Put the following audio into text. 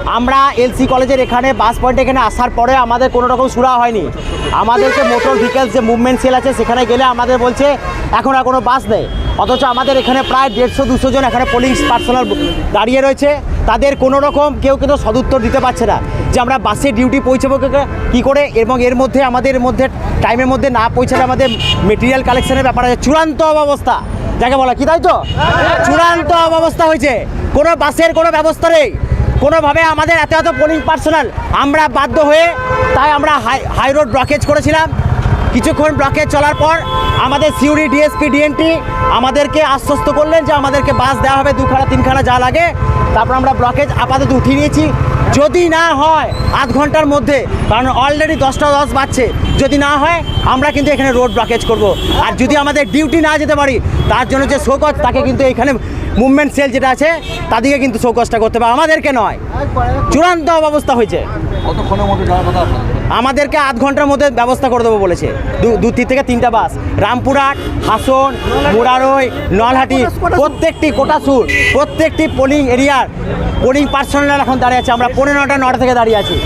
আমরা এলসি কলেজের এখানে বাস পয়েন্ট এখানে আসার পরে আমাদের কোনো রকম সুরা হয়নি। আমাদেরকে মোটর ভেহিকেলস যে মুভমেন্ট সেল আছে সেখানে গেলে আমাদের বলছে এখন আর কোনো বাস নেই, অথচ আমাদের এখানে প্রায় 150-200 জন এখানে পুলিশ পার্সোনাল দাঁড়িয়ে রয়েছে। তাদের কোনো রকম কেউ কিন্তু সদুত্তর দিতে পারছে না যে আমরা বাসে ডিউটি পৌঁছাবো কী করে, এবং এর মধ্যে আমাদের মধ্যে টাইমের মধ্যে না পৌঁছালে আমাদের মেটেরিয়াল কালেকশনের ব্যাপার আছে। চূড়ান্ত অবস্থা যাকে বলা কি, তাই তো? চূড়ান্ত অবস্থা হয়েছে, কোনো বাসের কোনো ব্যবস্থা নেই কোনোভাবে। আমাদের এত পুলিশ পার্সোনাল, আমরা বাধ্য হয়ে তাই আমরা হাই রোড ব্লকেজ করেছিলাম। কিছুক্ষণ ব্লকেজ চলার পর আমাদের সিউড়ি ডিএসপি ডিএনটি আমাদেরকে আশ্বস্ত করলেন যে আমাদেরকে বাস দেওয়া হবে 2-3খানা যা লাগে। তারপর আমরা ব্লকেজ আপাতত উঠিয়ে নিয়েছি। যদি না হয় আধ ঘন্টার মধ্যে, কারণ অলরেডি 10টা 10 বাজছে, যদি না হয় আমরা কিন্তু এখানে রোড ব্লকেজ করব। আর যদি আমাদের ডিউটি না যেতে পারি তার জন্য যে শোকজ, তাকে কিন্তু এখানে মুভমেন্ট সেল যেটা আছে তাদেরকে কিন্তু শোকজটা করতে হবে, আমাদেরকে নয়। চূড়ান্ত অবস্থা হয়েছে। কতক্ষণের মধ্যে যাওয়ার কথা? আমাদেরকে আধ ঘন্টার মধ্যে ব্যবস্থা করে দেবো বলেছে। 2-3 বাস, রামপুরহাট, হাসন, মুরারই, নলহাটি, প্রত্যেকটি কোটাসুর, প্রত্যেকটি পোলিং এরিয়ার পোলিং পার্সোনাল এখন দাঁড়িয়ে আছে। আমরা 9:30 থেকে দাঁড়িয়ে আছি।